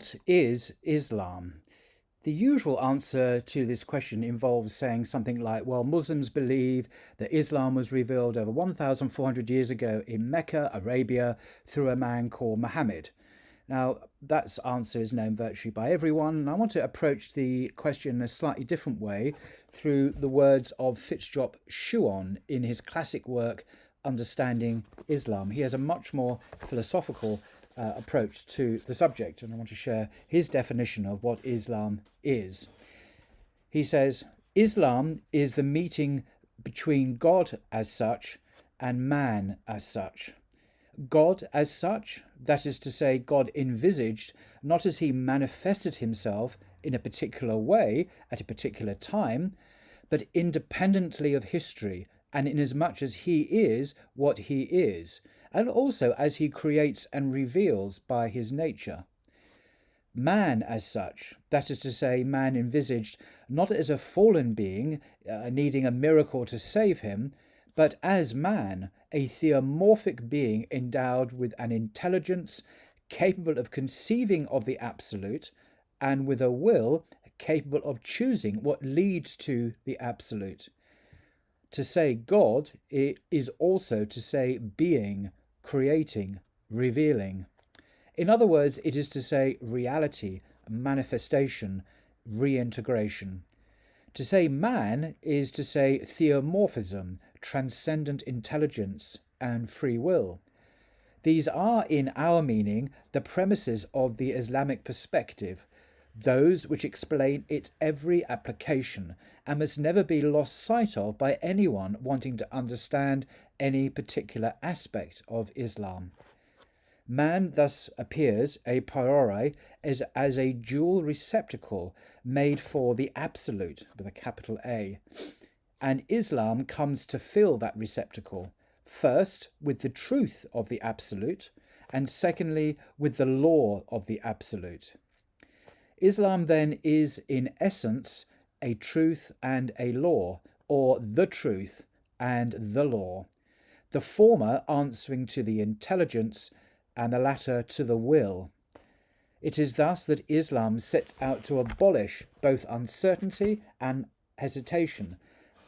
What is Islam? The usual answer to this question involves saying something like, well, Muslims believe that Islam was revealed over 1,400 years ago in Mecca, Arabia, through a man called Muhammad. Now, that answer is known virtually by everyone, and I want to approach the question in a slightly different way through the words of Fitzgerald Schuon in his classic work, Understanding Islam. He has a much more philosophical approach to the subject, and I want to share his definition of what Islam is. He says, Islam is the meeting between God as such and man as such. God as such, that is to say, God envisaged, not as he manifested himself in a particular way at a particular time, but independently of history, and inasmuch as he is what he is, and also as he creates and reveals by his nature. Man as such, that is to say, man envisaged not as a fallen being needing a miracle to save him, but as man, a theomorphic being endowed with an intelligence capable of conceiving of the absolute and with a will capable of choosing what leads to the absolute. To say God is also to say being, creating, revealing. In other words, it is to say reality, manifestation, reintegration. To say man is to say theomorphism, transcendent intelligence, and free will. These are, in our meaning, the premises of the Islamic perspective, those which explain its every application, and must never be lost sight of by anyone wanting to understand any particular aspect of Islam. Man thus appears a priori as a dual receptacle made for the absolute, with a capital A, and Islam comes to fill that receptacle, first with the truth of the absolute, and secondly with the law of the absolute. Islam then is in essence a truth and a law, or the truth and the law, the former answering to the intelligence and the latter to the will. It is thus that Islam sets out to abolish both uncertainty and hesitation,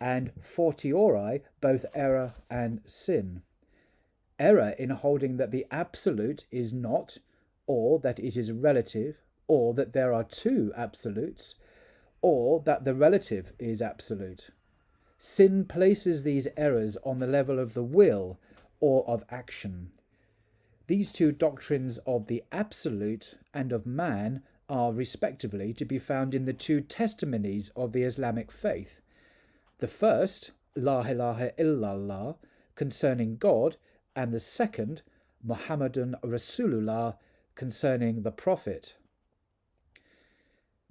and fortiori both error and sin. Error in holding that the absolute is not, or that it is relative, or that there are two absolutes, or that the relative is absolute. Sin places these errors on the level of the will or of action. These two doctrines of the absolute and of man are respectively to be found in the two testimonies of the Islamic faith. The first, La ilaha illallah, concerning God, and the second, Muhammadun Rasulullah, concerning the Prophet.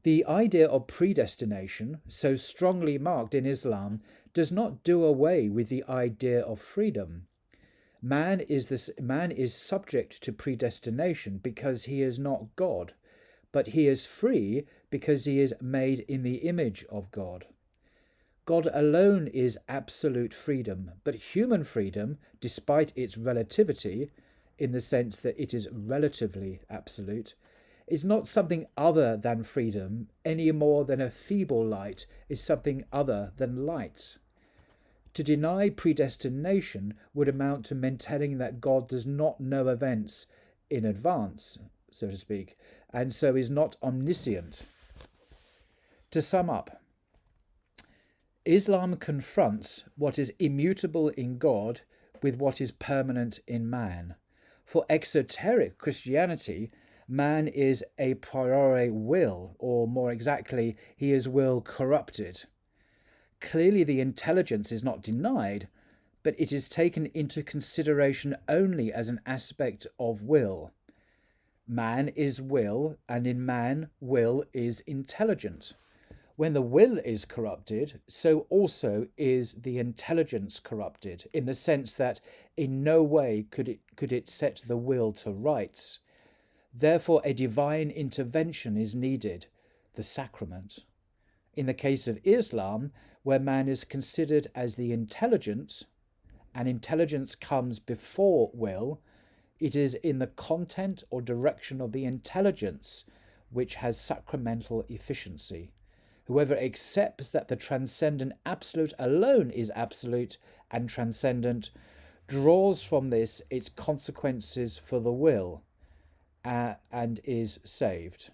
The idea of predestination, so strongly marked in Islam, does not do away with the idea of freedom. Man is subject to predestination because he is not God, but he is free because he is made in the image of God. God alone is absolute freedom, but human freedom, despite its relativity, in the sense that it is relatively absolute, is not something other than freedom any more than a feeble light is something other than light. To deny predestination would amount to maintaining that God does not know events in advance, so to speak, and so is not omniscient. To sum up, Islam confronts what is immutable in God with what is permanent in man. For exoteric Christianity, man is a priori will, or more exactly, he is will corrupted. Clearly the intelligence is not denied, but it is taken into consideration only as an aspect of will. Man is will, and in man, will is intelligent. When the will is corrupted, so also is the intelligence corrupted, in the sense that in no way could it set the will to rights. Therefore, a divine intervention is needed, the sacrament. In the case of Islam, where man is considered as the intelligence, and intelligence comes before will, it is in the content or direction of the intelligence which has sacramental efficiency. Whoever accepts that the transcendent absolute alone is absolute and transcendent draws from this its consequences for the will and is saved.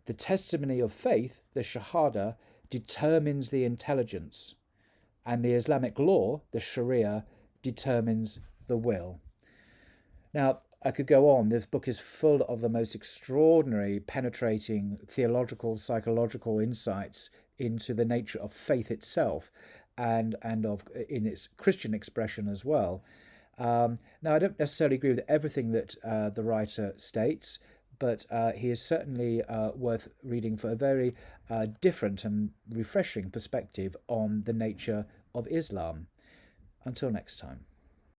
The testimony of faith, the Shahada, determines the intelligence, and the Islamic law, the Sharia, determines the will. Now, I could go on. This book is full of the most extraordinary, penetrating theological, psychological insights into the nature of faith itself and of in its Christian expression as well. Now, I don't necessarily agree with everything that the writer states, but he is certainly worth reading for a very different and refreshing perspective on the nature of Islam. Until next time.